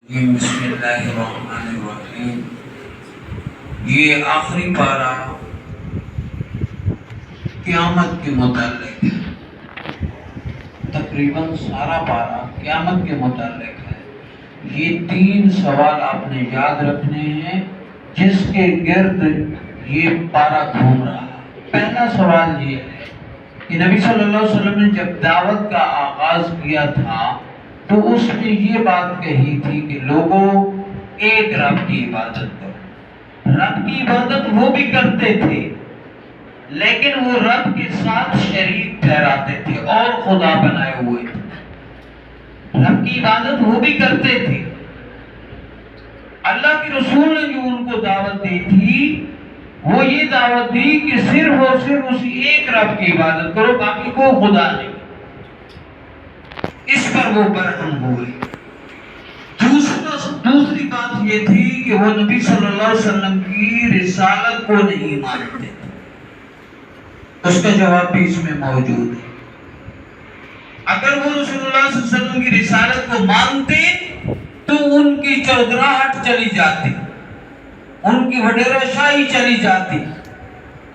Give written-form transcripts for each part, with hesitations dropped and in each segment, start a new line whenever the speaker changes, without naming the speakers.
بسم اللہ الرحمن الرحیم۔ یہ آخری پارہ قیامت کے متعلق ہے۔ تقریباً سارا پارہ قیامت کے متعلق ہے۔ یہ 3 سوال آپ نے یاد رکھنے ہیں جس کے گرد یہ پارہ گھوم رہا ہے۔ پہلا سوال یہ ہے کہ نبی صلی اللہ علیہ وسلم نے جب دعوت کا آغاز کیا تھا تو اس نے یہ بات کہی تھی کہ لوگوں ایک رب کی عبادت کرو۔ رب کی عبادت وہ بھی کرتے تھے لیکن وہ رب کے ساتھ شریک ٹھہراتے تھے اور خدا بنائے ہوئے تھے۔ رب کی عبادت وہ بھی کرتے تھے۔ اللہ کے رسول نے جو ان کو دعوت دی تھی وہ یہ دعوت دی کہ صرف اور صرف اسی ایک رب کی عبادت کرو، باقی کو خدا نہیں۔ اس پر وہ برہم ہوئے۔ دوسری بات یہ تھی کہ وہ نبی صلی اللہ علیہ وسلم کی رسالت کو نہیں مانتے تھے۔ اس کا جواب بھی اس میں موجود ہے۔ اگر وہ رسول اللہ صلی اللہ علیہ وسلم کی رسالت کو مانتے تو ان کی چودراہٹ چلی جاتی، ان کی وڈیرہ شاہی چلی جاتی،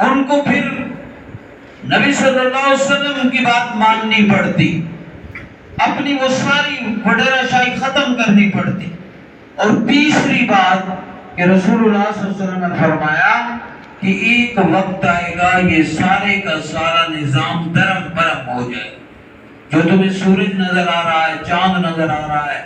ان کو پھر نبی صلی اللہ علیہ وسلم کی بات ماننی پڑتی، اپنی وہ ساری وڈیرہ شاہی ختم کرنی پڑتی۔ اور تیسری بات کہ رسول اللہ صلی اللہ علیہ وسلم نے فرمایا کہ ایک وقت آئے گا یہ سارے کا سارا نظام درم برم ہو جائے گا۔ جو تمہیں سورج نظر آ رہا ہے، چاند نظر آ رہا ہے،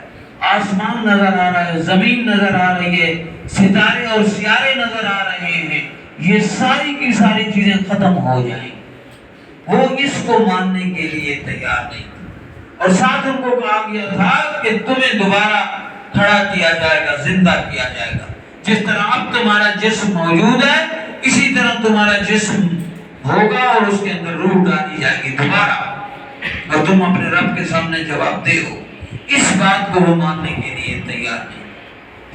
آسمان نظر آ رہا ہے، زمین نظر آ رہی ہے، ستارے اور سیارے نظر آ رہے ہیں، یہ ساری کی ساری چیزیں ختم ہو جائیں گی۔ وہ اس کو ماننے کے لیے تیار نہیں تھے۔ اور ساتھ ان کو کہا گیا تھا کہ تمہیں دوبارہ کھڑا کیا جائے گا، زندہ کیا جائے گا۔ جس طرح اب تمہارا جسم موجود ہے اسی طرح تمہارا جسم ہوگا اور اس کے اندر روح ڈالی جائے گی دوبارہ، اور تم اپنے رب کے سامنے جواب دے ہو۔ اس بات کو وہ ماننے کے لیے تیار نہیں۔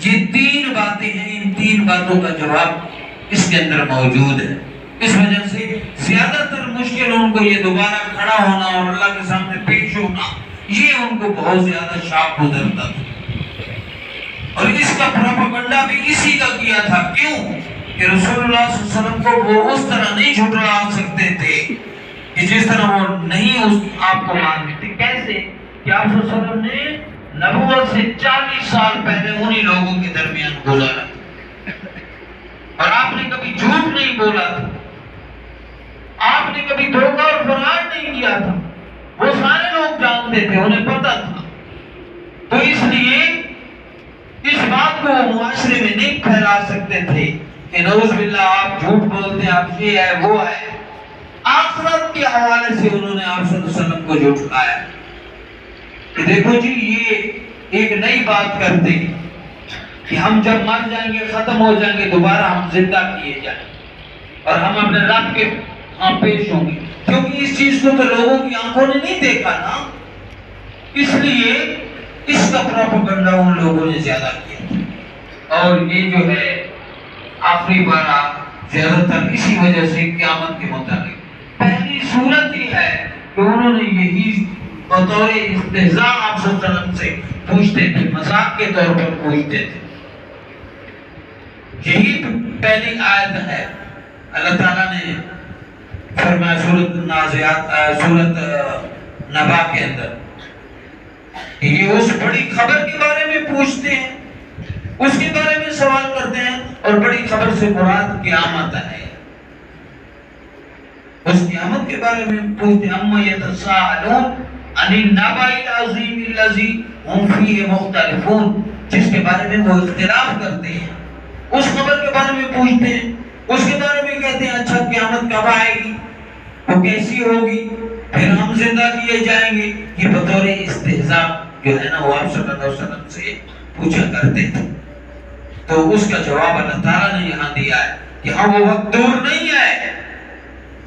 یہ 3 باتیں ہیں، ان 3 باتوں کا جواب اس کے اندر موجود ہے۔ اس وجہ سے زیادہ تر مشکل ان کو یہ دوبارہ کھڑا ہونا اور اللہ کے سامنے پیش ہونا، یہ ان کو بہت زیادہ شاق گزرتا تھا۔ اور اس کا پروپیگنڈا بھی اسی کا کیا تھا۔ کیوں کہ رسول اللہ صلی اللہ علیہ وسلم کو وہ اس طرح نہیں جھٹلا سکتے تھے کہ جس طرح وہ نہیں اس آپ کو مانتے تھے۔ کیسے کہ آپ صلی اللہ علیہ وسلم نے نبوت سے 40 سال پہلے انہی لوگوں کے درمیان گزارا اور آپ نے کبھی جھوٹ نہیں بولا تھا، آپ نے کبھی دھوکہ اور فراڈ نہیں کیا تھا۔ وہ سارے لوگ جانتے تھے، انہیں پتا تھا۔ تو اس لیے اس بات کو وہ معاشرے میں نہیں پھیلا سکتے تھے کہ نعوذ باللہ آپ جھوٹ بولتے ہیں، آپ یہ ہے وہ ہے۔ آخرت کے حوالے سے انہوں نے آپ صلی اللہ علیہ وسلم کو جھٹلایا کہ دیکھو جی یہ ایک نئی بات کرتے ہیں کہ ہم جب مر جائیں گے، ختم ہو جائیں گے، دوبارہ ہم زندہ کیے جائیں اور ہم اپنے رب کے ہاں پیش ہوں گے۔ کیونکہ اس چیز کو تو لوگوں کی آنکھوں نے نہیں دیکھا نا، اس لیے اس کا پروپیگنڈا ان لوگوں نے زیادہ کیا تھا۔ اور یہ جو ہے آخری بارہ زیادہ تر اسی وجہ سے قیامت کے متعلق پہلی صورت یہ ہے کہ انہوں نے یہی بطور استہزاء آپ صلی اللہ علیہ وسلم سے پوچھتے تھے، مذاق کے طور پر پوچھتے تھے۔ یہی پہلی آیت ہے۔ اللہ تعالیٰ نے فرمایا سورۃ نازعات، سورۃ نبا کے اندر کہ یہ اس بڑی خبر کے بارے میں پوچھتے ہیں، اس کے بارے میں سوال کرتے ہیں، اور بڑی خبر سے مراد قیامت ہے۔ اس قیامت کے بارے میں پوچھتے ہیں، اما یتساءلون عن النبأ العظیم الذی هم فیہ مختلفون، جس کے بارے میں وہ اختلاف کرتے ہیں، اس خبر کے بارے میں پوچھتے ہیں، اس کے بارے میں کہتے ہیں اچھا قیامت کب آئے گی، وہ کیسی ہوگی، پھر ہم زندہ کیے جائیں گے۔ یہ بطور استہزاء جو ہے نا وہ آپ صلی اللہ علیہ وسلم سے پوچھا کرتے تھے۔ تو اس کا جواب اللہ تعالیٰ نے یہاں دیا ہے کہ ہاں وہ وقت دور نہیں ہے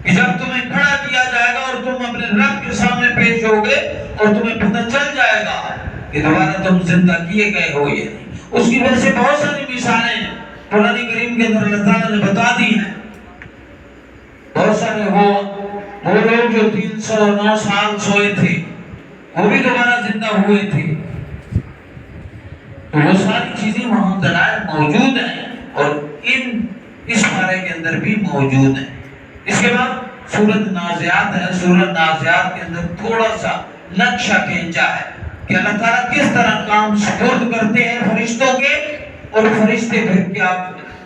کہ جب تمہیں کھڑا کیا جائے گا اور تم اپنے رب کے سامنے پیش ہوگے اور تمہیں پتہ چل جائے گا کہ دوبارہ تم زندہ کیے گئے ہو یا نہیں۔ اس کی وجہ سے بہت ساری مثالیں قرآن کریم کے اندر اللہ تعالیٰ نے بتا دی ہیں۔ بہت سارے وہ لوگ جو 309 سال سوئے تھے وہ بھی دوبارہ زندہ ہوئے تھے۔ تو وہ ساری چیزیں وہاں دلائل موجود ہیں اور اس پارے کے اندر بھی موجود ہیں۔ اس کے بعد سورۃ نازعات ہے۔ سورۃ نازعات کے اندر تھوڑا سا نقشہ کھینچا ہے کہ اللہ تعالیٰ کس طرح کام سپرد کرتے ہیں فرشتوں کے، اور فرشتے پھر کیا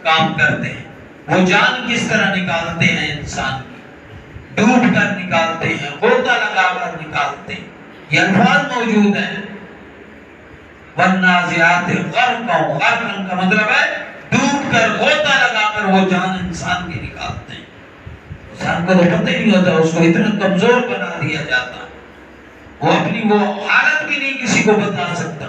کام کرتے ہیں، وہ جان کس طرح نکالتے ہیں، انسان کی ڈوب کر نکالتے ہیں، غوطہ لگا کر نکالتے ہیں۔ یہ الفاظ موجود ہیں۔ والنازعات غرقا، غرقا کا مطلب ہے ڈوب کر، غوطہ لگا کر وہ جان انسان کی نکالتے ہیں۔ انسان کو تو پتہ ہی نہیں ہوتا، اس کو اتنا کمزور بنا دیا جاتا، وہ اپنی وہ حالت بھی نہیں کسی کو بتا سکتا۔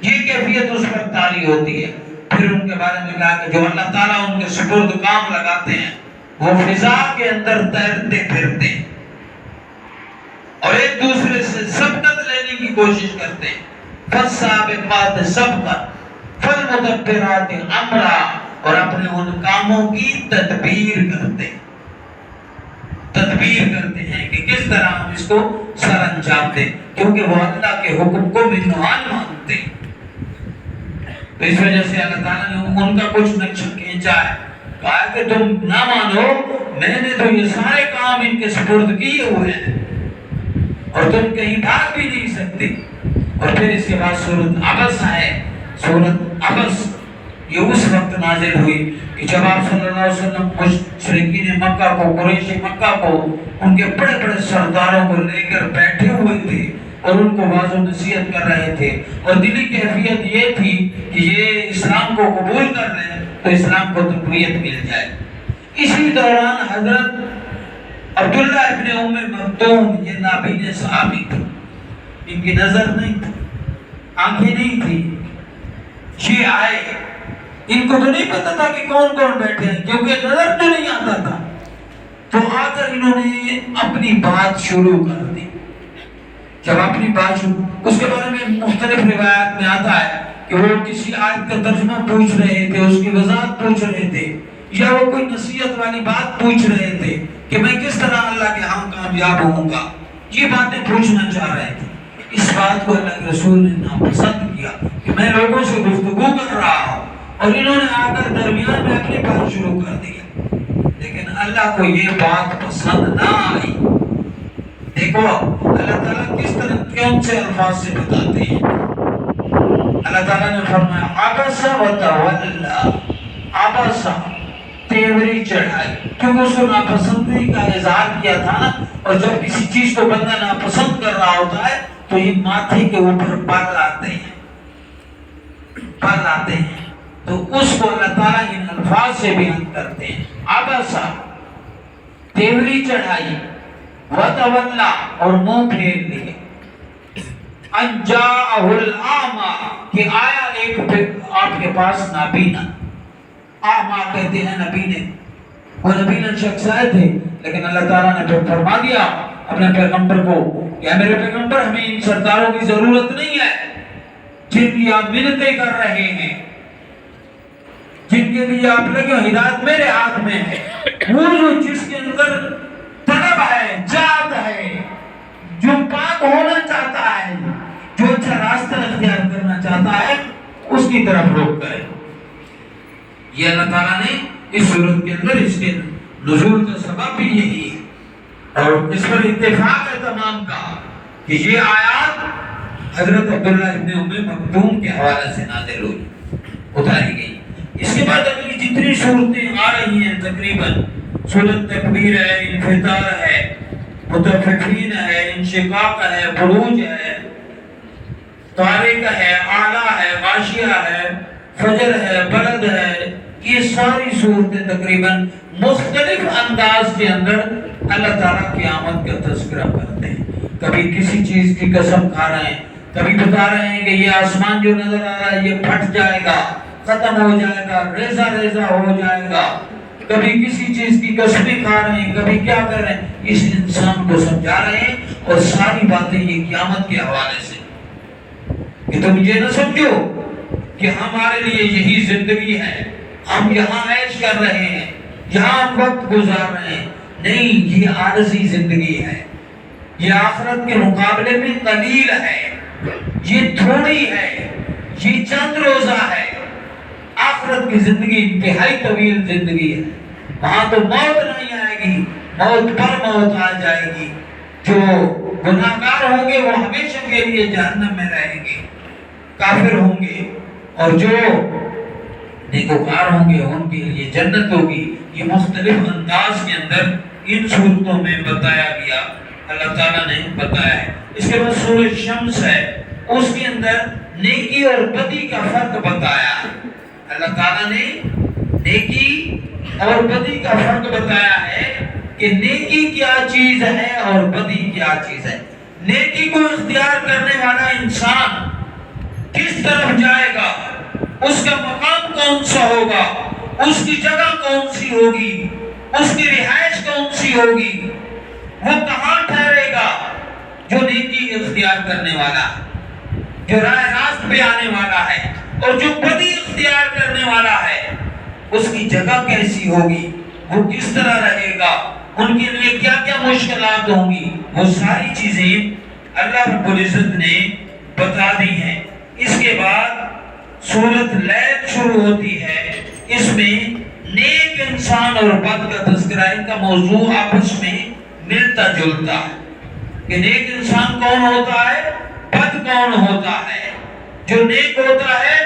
یہ کیفیت اس پر تاری ہوتی ہے۔ پھر ان کے بارے میں کہا کہ جو اللہ تعالیٰ ان کے سپرد کام لگاتے ہیں وہ فضا کے اندر تیرتے پھرتے ہیں اور ایک دوسرے سے سبقت لینے کی کوشش کرتے ہیں۔ فالسابقات سبقا فالمدبرات امرا، اور اپنے ان کاموں کی تدبیر کرتے ہیں، تدبیر کرتے ہیں کہ کس طرح ہم اس کو سر انجام دیں، کیونکہ وہ اللہ کے حکم کو منوان مانتے ہیں۔ تو اس وجہ سے اللہ تعالیٰ نے ان کا کچھ نقشہ کھینچا ہے، کہا کہ تم نہ مانو، میں نے تو یہ سارے کام ان کے سپرد کیے ہوئے ہیں اور تم کہیں بھاگ بھی نہیں سکتے۔ اور پھر اس کے بعد سورۃ عبس ہے۔ سورۃ عبس یہ اس وقت نازل ہوئی کہ جب آپ صلی اللہ علیہ وسلم مشرکین مکہ کو، قریش مکہ کو، ان کے بڑے بڑے سرداروں کو لے کر بیٹھے ہوئے تھے اور ان کو واضح نصیحت کر رہے تھے، اور دلی کیفیت یہ تھی کہ یہ اسلام کو قبول کر لیں تو اسلام کو تقویت مل جائے۔ اسی دوران حضرت عبداللہ ابن ام مکتوم، یہ نابینا صحابی تھے، ان کی نظر نہیں تھی، آنکھیں نہیں تھی، یہ آئے، ان کو تو نہیں پتا تھا کہ کون کون بیٹھے ہیں کیونکہ نظر تو نہیں آتا تھا، تو آ کر انہوں نے اپنی بات شروع کر دی۔ جب اپنی بات شروع، اس کے بارے میں مختلف روایات میں آتا ہے کہ وہ کسی آیت کا ترجمہ پوچھ رہے تھے، اس کی وضاحت پوچھ رہے تھے، یا وہ کوئی نصیحت والی بات پوچھ رہے تھے کہ میں کس طرح اللہ کے ہاں کامیاب ہوں گا، یہ باتیں پوچھنا چاہ رہے تھے۔ اس بات کو اللہ کے رسول نے ناپسند کیا کہ میں لوگوں سے گفتگو کر رہا ہوں اور انہوں نے آ کر درمیان میں اپنی بات شروع کر دیا، لیکن اللہ کو یہ بات پسند نہ آئی۔ دیکھو اللہ تعالیٰ کس طرح کون سے الفاظ سے بتاتے ہیں۔ اللہ تعالیٰ نے فرمایا عبس وتولا، عبس تیوری چڑھائی، کیونکہ اس کو ناپسندی کا اظہار کیا تھا نا، اور جب کسی چیز کو بندہ ناپسند کر رہا ہوتا ہے تو یہ ماتھے کے اوپر پر لاتے ہیں، پر لاتے ہیں، تو اس کو اللہ تعالیٰ ان الفاظ سے بیان کرتے ہیں۔ عبسا تیوری چڑھائی، وتولا اور منہ پھیر لیے، ان جاءہ الاعمی کہ آیا ایک آپ کے پاس نابینا، اعمی کہتے ہیں نبینے، وہ نبینا شخص آئے تھے، لیکن اللہ تعالیٰ نے پھر فرما دیا اپنے پیغمبر کو کہ میرے پیغمبر ہمیں ان سرداروں کی ضرورت نہیں ہے جن کی آپ منتیں کر رہے ہیں، جن کے لیے آپ لگے، ہدایت میرے ہاتھ میں ہے۔ وہ جو جس کے اندر طلب ہے، جات ہے، جو پاک ہونا چاہتا ہے، جو اچھا راستہ اختیار کرنا چاہتا ہے، اس کی طرف روک کرے۔ یہ اللہ تعالیٰ نے اس صورت کے اندر اس کے نزول کا سبب بھی یہی ہے، اور اس پر اتفاق ہے تمام کا کہ یہ آیات حضرت عبداللہ ابن ام مکتوم کے حوالے سے نازل ہوئی، اتاری گئی۔ اس کے بعد اگلی جتنی صورتیں آ رہی ہیں تقریباً، سورۃ تکویر ہے، انفطار ہے، مطففین ہے، انشقاق ہے، بروج ہے، طارق ہے، اعلیٰ ہے، غاشیہ ہے، فجر ہے، بلد ہے، یہ ساری صورتیں تقریباً مختلف انداز کے اندر اللہ تعالیٰ کی آمد کا تذکرہ کرتے ہیں۔ کبھی کسی چیز کی قسم کھا رہے ہیں، کبھی بتا رہے ہیں کہ یہ آسمان جو نظر آ رہا ہے یہ پھٹ جائے گا، ختم ہو جائے گا، ریزہ ریزہ ہو جائے گا، کبھی کسی چیز کی قسمیں کھا رہے ہیں، کبھی کیا کر رہے ہیں، اس انسان کو سمجھا رہے ہیں، اور ساری باتیں یہ قیامت کے حوالے سے کہ تم یہ نہ سمجھو کہ ہمارے لیے یہی زندگی ہے، ہم یہاں عیش کر رہے ہیں، یہاں ہم وقت گزار رہے ہیں، نہیں، یہ عارضی زندگی ہے، یہ آخرت کے مقابلے میں قلیل ہے، یہ تھوڑی ہے، یہ چند روزہ ہے۔ آخرت کی زندگی انتہائی طویل زندگی ہے، وہاں تو موت نہیں آئے گی، موت پر موت آ جائے گی۔ جو گناہگار ہوں گے وہ ہمیشہ کے لیے جہنم میں رہیں گے، کافر ہوں گے، اور جو نیکوکار ہوں گے ان کے لیے جنت ہوگی۔ یہ مختلف انداز کے اندر ان صورتوں میں بتایا گیا، اللہ تعالیٰ نے بتایا ہے۔ اس کے بعد سورۃ شمس ہے، اس کے اندر نیکی اور بدی کا فرق بتایا ہے۔ اللہ تعالیٰ نے نیکی اور بدی کا فرق بتایا ہے کہ نیکی کیا چیز ہے اور بدی کیا چیز ہے۔ نیکی کو اختیار کرنے والا انسان کس طرف جائے گا، اس کا مقام کون سا ہوگا، اس کی جگہ کون سی ہوگی، اس کی رہائش کون سی ہوگی، وہ کہاں ٹھہرے گا۔ جو نیکی اختیار کرنے والا ہے، جو راہ راست پہ آنے والا ہے، اور جو بدی اختیار کرنے والا ہے، اس کی جگہ کیسی ہوگی، وہ کس طرح رہے گا، ان کے لیے کیا کیا مشکلات ہوں گی، وہ ساری چیزیں اللہ رب العزت نے بتا دی ہیں۔ اس کے بعد سورۃ لیل شروع ہوتی ہے، اس میں نیک انسان اور بد کا تذکرہ، ان کا موضوع آپس میں ملتا جلتا ہے کہ نیک انسان کون ہوتا ہے، بد کون ہوتا ہے۔ جو نیک ہوتا ہے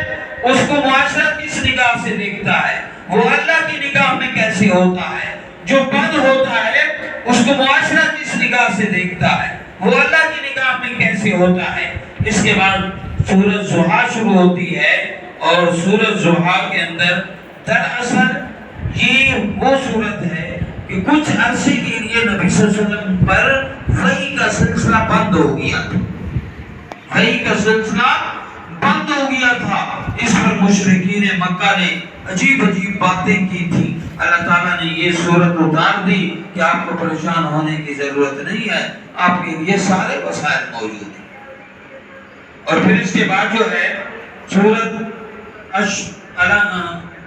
اس کو معاشرہ کس نگاہ سے دیکھتا ہے، وہ اللہ کی نگاہ میں کیسے ہوتا ہے۔ جو بد ہوتا ہے اس کو معاشرہ کس نگاہ سے دیکھتا ہے، وہ اللہ کی نگاہ میں کیسے ہوتا ہے۔ اس کے بعد سورۃ ضحیٰ شروع ہوتی ہے، اور سورۃ ضحیٰ کے اندر دراصل یہ وہ صورت ہے کہ کچھ عرصے کے لیے نبی صلی اللہ علیہ وسلم پر وحی کا سلسلہ بند ہو گیا تھا، وحی کا سلسلہ بند ہو گیا تھا۔ اس پر مشرکین مکہ نے عجیب عجیب باتیں کی تھی۔ اللہ تعالیٰ نے یہ صورت اتار دی کہ آپ کو پریشان ہونے کی ضرورت نہیں ہے، آپ کے لیے سارے وسائل موجود ہیں۔ اور پھر اس کے بعد جو ہے سورۃ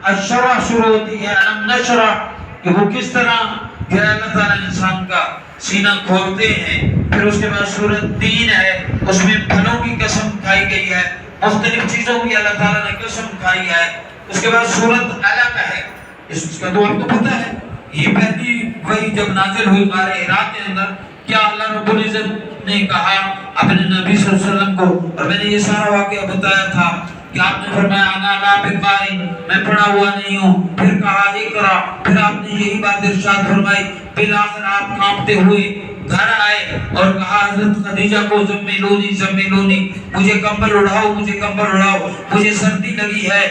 الشرح شروع ہوتی ہے، علم نشرح، کہ وہ کس طرح جو اللہ تعالیٰ انسان کا سینہ کھولتے ہیں۔ پھر اس کے بعد سورۃ تین ہے، اس میں پھلوں کی قسم کھائی گئی ہے، مختلف چیزوں کی اللہ تعالیٰ نے قسم کھائی ہے۔ اس کے بعد سورۃ علق ہے، اس کا تو آپ کو پتہ ہے، یہ پہلی وحی جب نازل ہوئی غار حرا کے اندر، کیا اللہ رب العزت نے کہا اپنے نبی صلی اللہ علیہ وسلم کو، اور میں نے یہ سارا واقعہ بتایا تھا کہ آپ نے فرمایا انا لا بقاری، میں پڑھا ہوا نہیں ہوں، پھر کہا اقرا، پھر آپ نے یہی بات ارشاد فرمائی، بالآخر آپ کانپتے ہوئے گھر آئے اور کہا حضرت خدیجہ کو زملونی زملونی، مجھے کمبل اڑاؤ، مجھے کمبل اڑاؤ، مجھے سردی لگی ہے،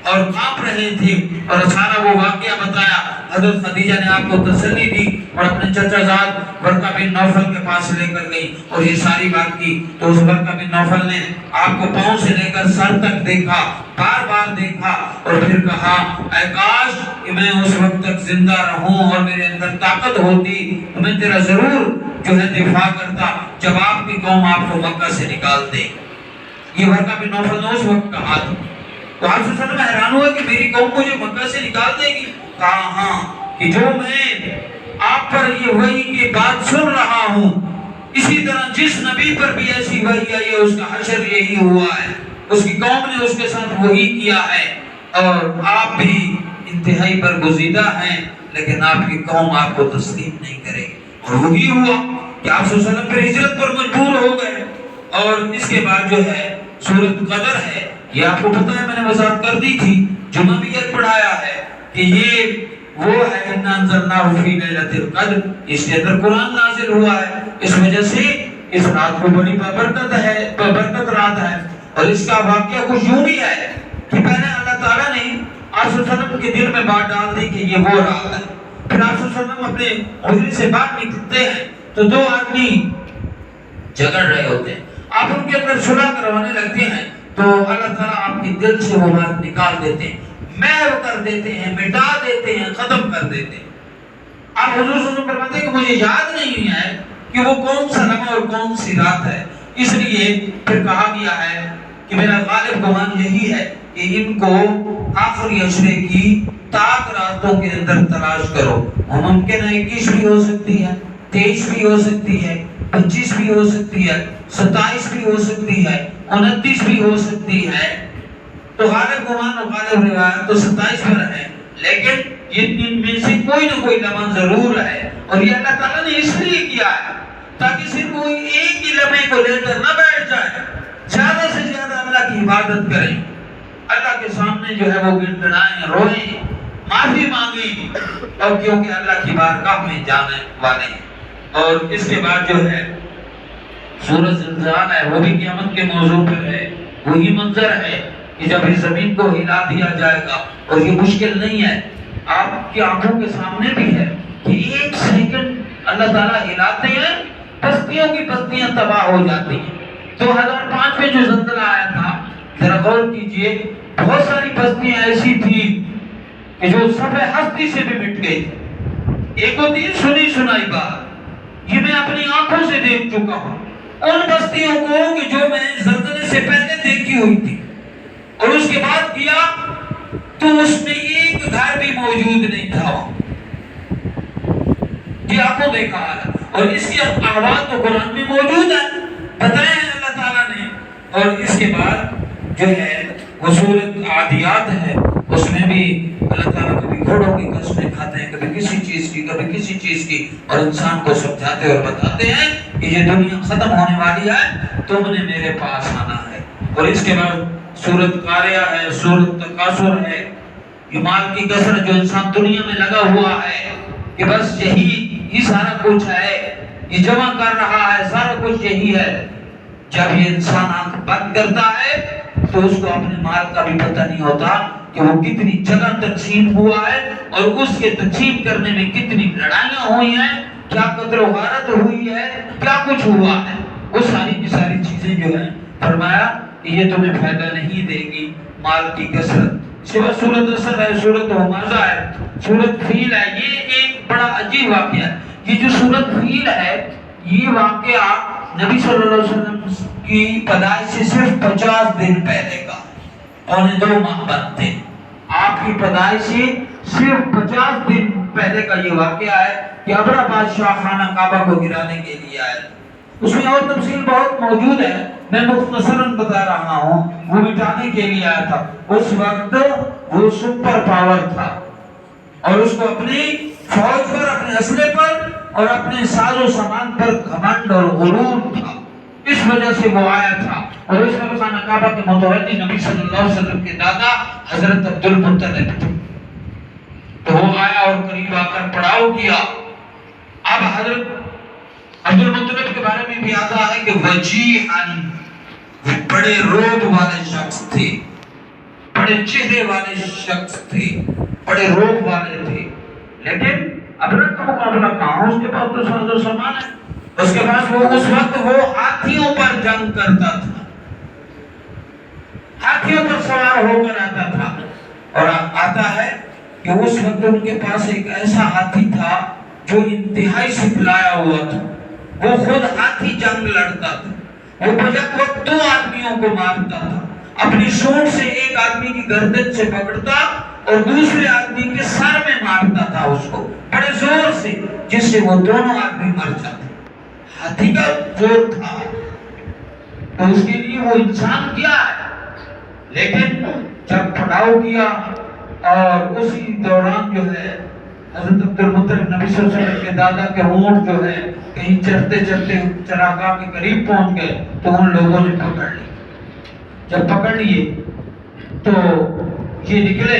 اور کانپ رہے تھے، اور سارا وہ واقعہ بتایا۔ حضرت خدیجہ نے آپ کو تسلی دی اور اپنے چچا زاد ورقہ بن نوفل کے پاس لے کر گئی اور یہ ساری بات کی۔ تو اس ورقہ بن نوفل نے آپ کو پاؤں سے لے کر سر تک دیکھا، بار بار دیکھا، اور پھر کہا اے کاش کہ میں اس وقت تک زندہ رہوں اور میرے اندر طاقت ہوتی تو میں تیرا ضرور جو ہے دفاع کرتا جب آپ کی قوم آپ کو مکہ سے نکال دے۔ یہ ورقہ بن نوفل نے اس وقت کہا تھا۔ تو آپ صلی اللہ علیہ وسلم حیران ہوئے کہ میری قوم مجھے مکہ سے نکال دے گی؟ کہا ہاں، کہ جو میں آپ پر یہ وحی کی بات سن رہا ہوں، اسی طرح جس نبی پر بھی ایسی وحی آئی ہے اس کا حشر یہی ہوا ہے، اس کی قوم نے اس کے ساتھ وہی کیا ہے، اور آپ بھی انتہائی برگزیدہ ہیں لیکن آپ کی قوم آپ کو تسلیم نہیں کرے گی۔ اور وہی ہوا کہ آپ صلی اللہ علیہ وسلم پھر ہجرت پر مجبور ہو گئے۔ اور اس کے بعد جو ہے سورۃ قدر ہے، یہ آپ کو پتہ ہے، میں نے وضاحت کر دی تھی، جمعہ بھی یہ پڑھایا ہے کہ یہ وہ ہے اِنَّا أَنزَلْنَاهُ فِي لَيْلَةِ الْقَدْرِ، اس کے اندر قرآن نازل ہوا ہے، اس وجہ سے اس رات کو بڑی بابرکت ہے، بابرکت رات ہے۔ اور اس کا واقعہ کچھ یوں بھی ہے کہ پہلے اللہ تعالیٰ نے آپ صلی اللہ علیہ وسلم کے دل میں بات ڈال دی کہ یہ وہ رات ہے۔ پھر آپ صلی اللہ علیہ وسلم اپنے حجرے سے باہر نکلتے ہیں تو دو آدمی جھگڑ رہے ہوتے ہیں، آپ ان کے اندر صلح کروانے لگتے ہیں تو اللہ تعالیٰ آپ کے دل سے وہ بات نکال دیتے ہیں، محو کر دیتے ہیں، مٹا دیتے ہیں، ختم کر دیتے ہیں۔ آپ حضور صلی اللہ علیہ وسلم فرماتے ہیں کہ مجھے یاد نہیں ہے کہ وہ کون سا لمحہ اور کون سی رات ہے، اس لیے پھر کہا گیا ہے کہ میرا غالب گمان یہی ہے کہ ان کو آخری عشرے کی تاک راتوں کے اندر تلاش کرو۔ ممکن ہے 21 بھی ہو سکتی ہے، 23 بھی ہو سکتی ہے، 25 بھی ہو سکتی ہے، 27 بھی ہو سکتی ہے، 29 بھی ہو سکتی ہے، تو غالب گمان و غالب روایت تو 27 پر ہے، لیکن یہ ان میں سے کوئی نہ کوئی لمحہ ضرور ہے، اور یہ اللہ تعالیٰ نے اس لیے کیا ہے تاکہ صرف وہ ایک ہی لمحے کو لے کر نہ بیٹھ جائے، زیادہ سے زیادہ اللہ کی عبادت کریں، اللہ کے سامنے جو ہے وہ گڑگڑائیں، روئیں، معافی مانگیں، اور کیونکہ اللہ کی بارگاہ میں جانے والے ہیں۔ اور اس کے بعد جو ہے سورج زلزال ہے، وہ بھی قیامت کے موضوع پر ہے، وہی منظر ہے کہ جب اس زمین کو ہلا دیا جائے گا، اور یہ مشکل نہیں ہے، آپ کی آنکھوں کے سامنے بھی ہے کہ ایک سیکنڈ اللہ تعالیٰ ہلاتے ہیں، بستیوں کی بستیاں تباہ ہو جاتی ہیں۔ 2005 میں جو زلزلہ آیا تھا، ذرا غور کیجئے، بہت ساری بستیاں ایسی تھی کہ جو صفحہ ہستی سے بھی مٹ گئی تھی۔ ایک ہوتی ہے سنی سنائی بات، یہ میں اپنی آنکھوں سے دیکھ چکا ہوں، ان بستیوں کو کہ جو میں زلزلے سے پہلے دیکھی ہوئی تھی، اور اس کے بعد کیا تو اس میں ایک گھر بھی موجود نہیں تھا، یہ آپ کو دیکھا ہے، اور اس کی آواز تو قرآن میں موجود ہے، بتائے ہیں اللہ تعالیٰ نے۔ اور اس کے بعد جو ہے وہ سورۃ عادیات ہے، اس میں بھی اللہ تعالیٰ کبھی گھوڑوں کی قسمیں کھاتے ہیں، کبھی کسی چیز کی، کبھی کسی چیز کی، اور انسان کو سمجھاتے اور بتاتے ہیں کہ یہ دنیا ختم ہونے والی ہے، تم نے میرے پاس آنا ہے۔ اور اس کے بعد سورۃ قاریہ ہے، سورۃ تکاثر ہے، یہ مال کی کثرت جو انسان دنیا میں لگا ہوا ہے کہ بس یہی سارا کچھ ہے، یہ جمع کر رہا ہے، سارا کچھ یہی ہے۔ جب یہ انسان آنکھ بند کرتا ہے تو اس کو اپنے مال کا بھی پتہ نہیں ہوتا کہ وہ کتنی جگہ تقسیم ہوا ہے، اور اس کے تقسیم کرنے میں کتنی لڑائیاں ہوئی ہیں، کیا قتل و غارت ہوئی ہے، کیا کچھ ہوا ہے، وہ ساری کی ساری چیزیں جو ہیں فرمایا کہ یہ تمہیں فائدہ نہیں دے گی مال کی کثرت۔ سوا سورۃ اسد ہے، سورۃ ہمزہ ہے، سورۃ فیل ہے، یہ ایک بڑا عجیب واقعہ ہے۔ یہ جو سورۃ فیل ہے، یہ واقعہ نبی صلی اللہ علیہ وسلم کی پیدائش سے صرف 50 دن پہلے کا، اور 2 ماہ بعد تھے، آپ کی پیدائش سے صرف 50 دن پہلے کا یہ واقعہ ہے کہ ابرہ بادشاہ خانہ کعبہ کو گرانے کے لیے آئے۔ اس میں اور تفصیل بہت موجود ہے، میں مختصراً بتا رہا ہوں، وہ مٹانے کے لیے آیا تھا۔ اس وقت وہ سپر پاور تھا، اور اس کو اپنی فوج پر، اپنے اسلحے پر اور اپنے ساز و سامان پر گھمنڈ اور غرور تھا، اس وجہ سے وہ آیا تھا۔ اور اس وقت خانہ کعبہ کے متولی نبی صلی اللہ علیہ وسلم کے دادا حضرت عبد المطلب تھے، تو وہ آیا اور قریب آ کر پڑاؤ کیا۔ اب حضرت عبد المطلب کے بارے میں بھی آتا ہے کہ وجیحاً، بڑے روب والے شخص تھے، بڑے چہرے والے شخص تھے، بڑے روب والے تھے، لیکن ابرہ کا مقابلہ کہاں، اس کے پاس تو ساز و سامان ہے، اس کے پاس وہ اس وقت وہ ہاتھیوں پر جنگ کرتا تھا، ہاتھیوں پر سوار ہو کر آتا تھا۔ اور آتا ہے کہ اس وقت ان کے پاس ایک ایسا ہاتھی تھا جو انتہائی سپلایا ہوا تھا، وہ خود ہاتھی جنگ لڑتا تھا، وہ بجک وقت 2 آدمیوں کو مارتا تھا، اپنی سونڈ سے ایک آدمی کی گردن سے پکڑتا اور دوسرے آدمی کے سر میں مارتا تھا اس کو بڑے زور سے، جس سے وہ دونوں آدمی مر جاتے۔ ہاتھی کا زور تھا، تو اس کے لیے وہ انسان کیا ہے، لیکن جب پڑاؤ کیا، اور اسی دوران جو ہے حضرت عبد المطلب نبی صلی اللہ علیہ وسلم کے دادا کے اونٹ جو ہے کہیں چرتے چرتے چراگاہ کے قریب پہنچ گئے، تو ان لوگوں نے پکڑ لی۔ جب پکڑ لیے تو یہ نکلے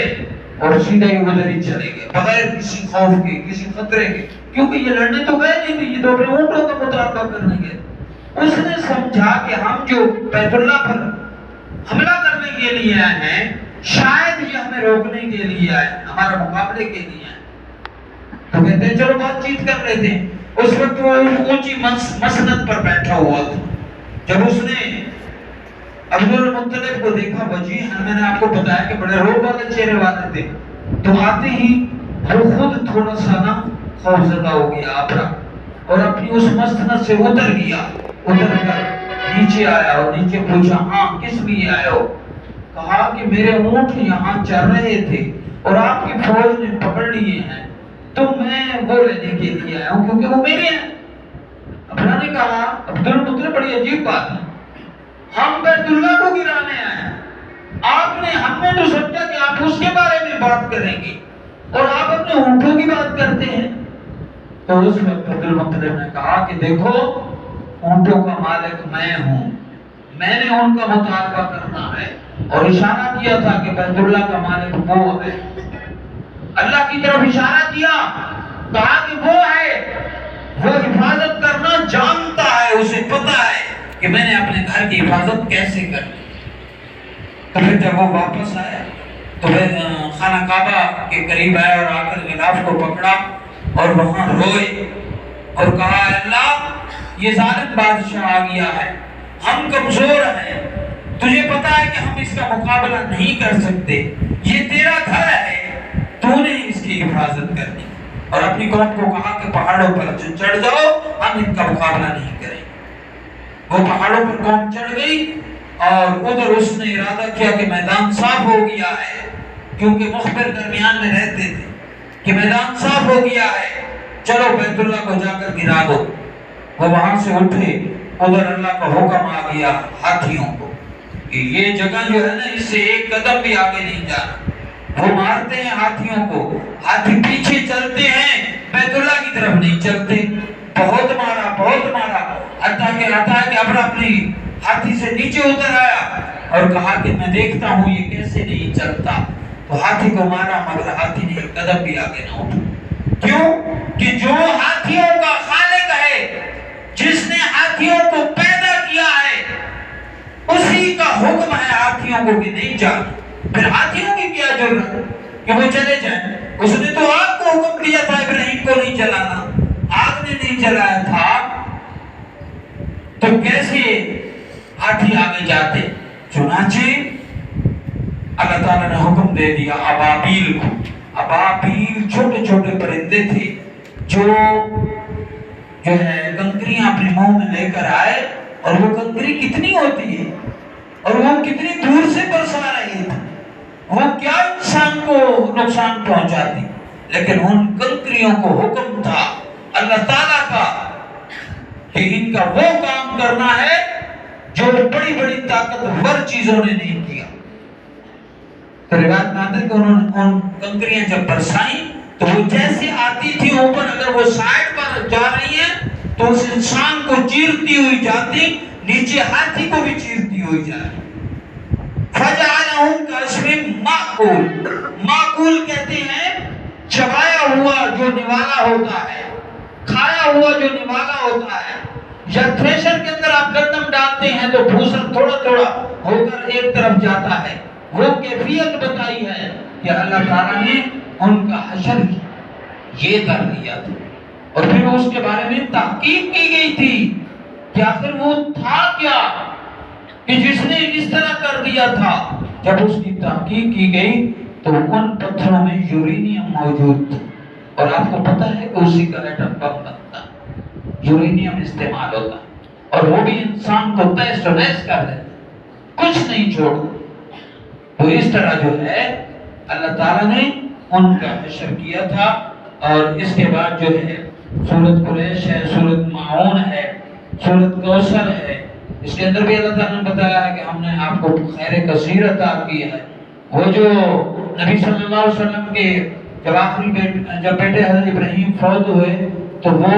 اور سیدھا ہی ادھر ہی چلے گئے بغیر کسی خوف کے، کسی خطرے کے، کیونکہ یہ لڑنے تو گئے نہیں تھے، یہ تو اپنے اونٹوں کا مطالبہ کرنے گئے۔ اس نے سمجھا کہ ہم جو بیت اللہ پر حملہ کرنے کے لیے آئے ہیں، شاید یہ ہمیں روکنے کے لیے آئے، ہمارا مقابلے کے لیے آئے، تو کہتے ہیں چلو بات چیت کر لیتے ہیں۔ اس وقت وہ اونچی مسند پر بیٹھا ہوا تھا، جب اس نے عبد المطلب کو دیکھا، وجیح، میں نے آپ کو بتایا کہ بڑے روب والے چہرے والے تھے، تو آتے ہی وہ خود تھوڑا سا نا خوف زدہ ہو گیا ابرہ، اور اپنی اس مسند سے اتر گیا، اتر کر نیچے آیا اور نیچے پوچھا، ہاں کس لیے آئے ہو؟ کہا کہ میرے اونٹ یہاں چر رہے تھے اور آپ کی فوج نے پکڑ لیے ہیں، تو میں وہ لینے کے لیے آیا ہوں کیونکہ وہ میرے ہیں۔ اللہ نے کہا عبد المطلب بڑی عجیب بات ہے، ہم بیت اللہ کو گرانے آئے، ہم نے تو سمجھا کہ آپ اس کے بارے میں بات کریں گے اور آپ اپنے اونٹوں کی بات کرتے ہیں۔ تو اس وقت عبد المطلب نے کہا کہ دیکھو اونٹوں کا مالک میں ہوں، میں نے ان کا مطالبہ کرنا ہے، اور اشارہ کیا تھا کہ بیت اللہ کا مالک وہ ہے، اللہ کی طرف اشارہ کیا، کہا کہ وہ ہے، وہ حفاظت کرنا جانتا ہے، اسے پتا ہے کہ میں نے اپنے گھر کی حفاظت کیسے کرنی۔ تو پھر جب وہ واپس آیا تو پھر خانہ کعبہ کے قریب آیا اور آ کر غلاف کو پکڑا اور وہاں روئے اور کہا اللہ یہ ظالم بادشاہ آ گیا ہے، ہم کمزور ہیں، تجھے پتا ہے کہ ہم اس کا مقابلہ نہیں کر سکتے، یہ تیرا گھر ہے، تو نے اس کی حفاظت کرنی۔ اور اپنی قوم کو کہا کہ پہاڑوں پر چڑھ جاؤ، ہم ان کا مقابلہ نہیں کریں۔ وہ پہاڑوں پر قوم چڑھ گئی اور ادھر اس نے ارادہ کیا کہ میدان صاف ہو گیا ہے، کیونکہ مخبر درمیان میں رہتے تھے کہ میدان صاف ہو گیا ہے، چلو بیت اللہ کو جا کر گرا دو۔ وہ وہاں سے اٹھے، ادھر اللہ کا حکم آ گیا ہاتھیوں کو کہ یہ جگہ جو ہے نا اس سے ایک قدم بھی آگے نہیں جانا۔ وہ مارتے ہیں ہاتھیوں کو، ہاتھی پیچھے چلتے ہیں، بیت اللہ کی طرف نہیں چلتے۔ بہت مارا، بہت مارا، حتیٰ کہ ابر اپنی ہاتھی سے نیچے اتر آیا اور کہا کہ میں دیکھتا ہوں یہ کیسے نہیں چلتا۔ تو ہاتھی کو مارا مگر ہاتھی نے ایک قدم بھی آگے نہ اٹھا۔ کیوں؟ کہ جو ہاتھیوں کا خالق ہے، جس نے ہاتھیوں کو پیدا کیا ہے، اسی کا حکم ہے ہاتھیوں کو کہ نہیں جانا۔ پھر ہاتھیوں کی کیا ضرورت کہ وہ چلے جائیں؟ اس نے تو آگ کو حکم دیا تھا ابراہیم کو نہیں جلانا، آگ نے نہیں جلایا تھا، تو کیسے ہاتھی آگے جاتے؟ چنانچہ اللہ تعالیٰ نے حکم دے دیا ابابیل کو۔ ابابیل چھوٹے چھوٹے پرندے تھے جو ہے کنکریاں اپنے منہ میں لے کر آئے، اور وہ کنکری کتنی ہوتی ہے اور وہ کتنی دور سے برسا رہی تھی، وہ کیا انسان کو نقصان پہنچاتی، لیکن ان کنکریوں کو حکم تھا اللہ تعالیٰ کا کہ ان کا وہ کام کرنا ہے جو بڑی بڑی طاقتور چیزوں نے نہیں کیا۔ تو روایت میں آتا ہے کہ انہوں نے ان کنکریاں جب برسائیں تو وہ جیسے آتی تھی اوپر، اگر وہ سائڈ پر جا رہی ہیں تو اس انسان کو چیرتی ہوئی جاتی، نیچے ہاتھی کو بھی چیرتی ہوئی جاتی۔ فَجَعَلَهُمْ كَعَصْفٍ مَّأْكُولٍ، ماکول کہتے ہیں چبایا ہوا جو نوالا ہوتا ہے، کھایا ہوا جو نوالا ہوتا ہے۔ یا تھریشر کے اندر آپ گندم ڈالتے ہیں تو بھوسا تھوڑا تھوڑا ہو کر ایک طرف جاتا ہے، وہ کیفیت بتائی ہے کہ اللہ تعالیٰ نے ان کا حشر یہ کر دیا تھا۔ اور پھر اس کے بارے میں تحقیق کی گئی تھی کہ آخر وہ تھا کیا کہ جس نے اس طرح کر دیا تھا۔ جب اس کی تحقیق کی گئی تو ان پتھروں میں یورینیم موجود تھا، اور آپ کو پتا ہے کہ اسی کا ایٹم بم بنتا، یورینیم استعمال ہوتا، اور وہ بھی انسان کو تہس و نہس کر دیتا، کچھ نہیں چھوڑ۔ تو اس طرح جو ہے اللہ تعالیٰ نے ان کا حشر کیا تھا۔ اور اس کے بعد جو ہے سورۃ قریش ہے، سورۃ معون ہے، سورۃ کوثر ہے، اس کے اندر بھی اللہ تعالیٰ نے بتایا ہے کہ ہم نے آپ کو خیر کثیر عطا کی ہے۔ وہ جو نبی صلی اللہ علیہ وسلم کے جب بیٹے حضرت ابراہیم فوت ہوئے تو وہ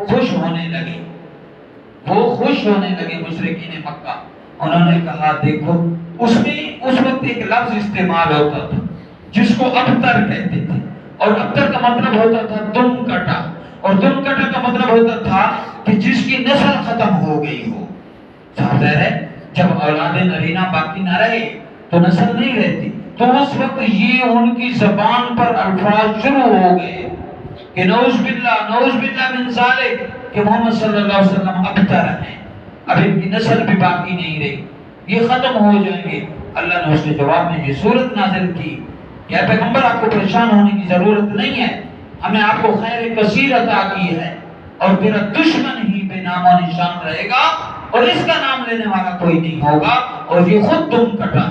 خوش ہونے لگے، مشرکین مکہ۔ انہوں نے کہا دیکھو، اس میں اس وقت ایک لفظ استعمال ہوتا تھا جس کو ابتر کہتے تھے، اور ابتر کا مطلب ہوتا تھا دم کٹا، اور دم کٹا کا مطلب ہوتا تھا کہ جس کی نسل ختم ہو گئی ہو۔ ظاہر ہے جب اولاد نرینہ باقی نہ رہے تو نسل نہیں رہتی، تو اس وقت یہ ان کی زبان پر الفاظ شروع ہو گئے کہ نعوذ باللہ من ذالک، کہ محمد صلی اللہ علیہ وسلم ابتر ہیں، اب ان کی نسل بھی باقی نہیں رہی، یہ ختم ہو جائیں گے۔ اللہ نے اس کے جواب میں یہ سورت نازل کی کہ اے پیغمبر آپ کو پریشان ہونے کی ضرورت نہیں ہے، ہمیں آپ کو خیر کثیر عطا کی ہے، اور تیرا دشمن ہی بے نام و نشان رہے گا، اور اس کا نام لینے والا کوئی نہیں ہوگا، اور یہ خود دم کٹا۔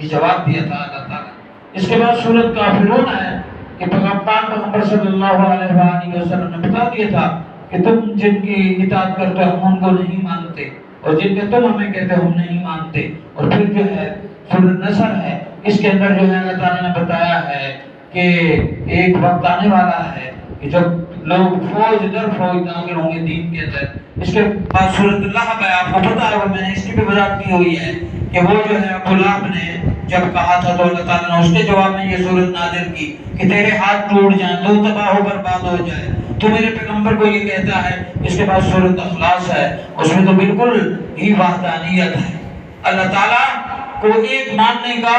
یہ جواب دیا تھا اللہ تعالیٰ۔ اس کے بعد سورت کافرون ہے کہ پیغمبر صلی اللہ علیہ وسلم نے بتا دیا تھا کہ تم جن کی اطاعت کرتے ہو ہم ان کو نہیں مانتے، اور جن کے تم ہمیں کہتے ہو ہم نہیں مانتے۔ اور پھر جو ہے سورۃ نصر ہے، اس کے اندر جو ہے اللہ تعالیٰ نے بتایا ہے کہ ایک وقت آنے والا ہے کہ جب لوگ فوج در فوج داخل ہوں گے دین کے اندر۔ اس کے بعد سورۃ اللہب ہے، آپ کو پتا ہے، میں نے اس کی بھی وضاحت کی ہوئی ہے کہ وہ جو ہے ابو لہب نے جب کہا تھا تو اللہ تعالیٰ نے اس کے جواب میں یہ سورۃ نازل کی کہ تیرے ہاتھ ٹوٹ جائیں، تو تباہ و برباد ہو جائے، تو میرے پیغمبر کو یہ کہتا ہے۔ اس کے بعد سورۃ اخلاص ہے، اس میں تو بالکل ہی وحدانیت ہے، اللہ تعالیٰ کو ایک ماننے کا۔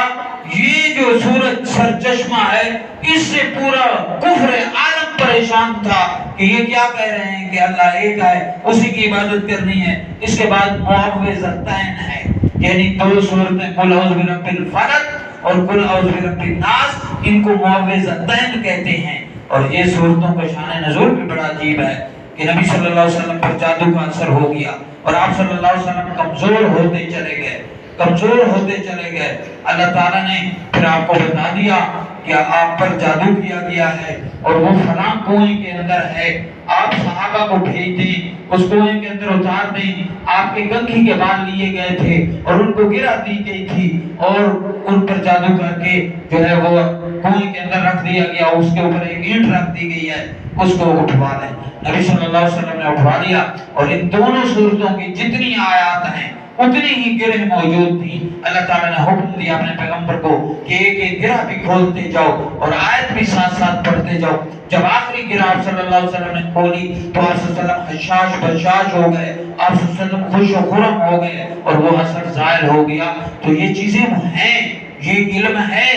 یہ جو سورج سرچشمہ ہے، اس سے پورا کفر عالم پریشان تھا کہ یہ کیا کہہ رہے ہیں کہ اللہ ایک ہے، اسی کی عبادت کرنی ہے۔ اس کے بعد معوذتین ہے، یعنی دو صورتیں، قل اعوذ برب الفلق اور قل اعوذ برب الناس، ان کو معوذتین کہتے ہیں۔ اور یہ صورتوں کا شان نزول بھی بڑا عجیب ہے کہ نبی صلی اللہ علیہ وسلم پر جادو کا اثر ہو گیا اور آپ صلی اللہ علیہ وسلم کمزور ہوتے چلے گئے، کمزور ہوتے چلے گئے۔ اللہ تعالیٰ نے پھر آپ کو بتا دیا کہ آپ پر جادو کیا گیا ہے اور وہ فلاں کنویں کے اندر ہے، آپ صحابہ کو بھیج دیں، اس کنویں کے اندر اتار دیں۔ آپ کے کنکھی کے بال لیے گئے تھے اور ان کو گرا دی گئی تھی اور ان پر جادو کر کے جو ہے وہ کنویں کے اندر رکھ دیا گیا، اس کے اوپر ایک اینٹ رکھ دی گئی ہے، اس کو اٹھوا دیں۔ نبی صلی اللہ علیہ وسلم نے اٹھوا دیا، اور ان دونوں صورتوں کی جتنی آیات ہیں اتنی ہی گرہ موجود تھی۔ اللہ تعالیٰ نے حکم دیا اپنے پیغمبر کو کہ ایک ایک گرہ بھی کھولتے جاؤ اور آیت بھی ساتھ ساتھ پڑھتے جاؤ۔ جب آخری گرہ آپ صلی اللہ علیہ وسلم نے کھولی تو آپ صلی اللہ علیہ وسلم حشاش بشاش ہو گئے، آپ صلی اللہ علیہ وسلم خوش و خرم ہو گئے اور وہ اثر زائل ہو گیا۔ تو یہ چیزیں ہیں، یہ علم ہے،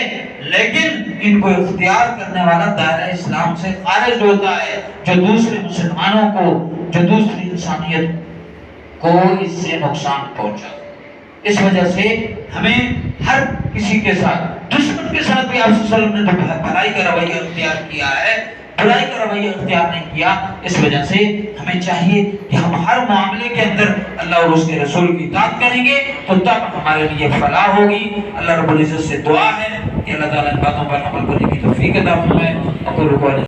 لیکن ان کو اختیار کرنے والا دائرہ اسلام سے خارج ہوتا ہے، جو دوسرے مسلمانوں کو، جو دوسری انسانیت کو اس سے نقصان پہنچا۔ اس وجہ سے ہمیں ہر کسی کے ساتھ، دشمن کے ساتھ بھی آپ صلی اللہ علیہ وسلم نے تو بھلائی کا رویہ اختیار کیا ہے، برائی کا رویہ اختیار نہیں کیا۔ اس وجہ سے ہمیں چاہیے کہ ہم ہر معاملے کے اندر اللہ اور اس کے رسول کی اطاعت کریں گے تو تب ہمارے لیے فلاح ہوگی۔ اللہ رب العزت سے دعا ہے کہ اللہ تعالیٰ ان باتوں پر عمل کرنے کی توفیق عطا فرمائے۔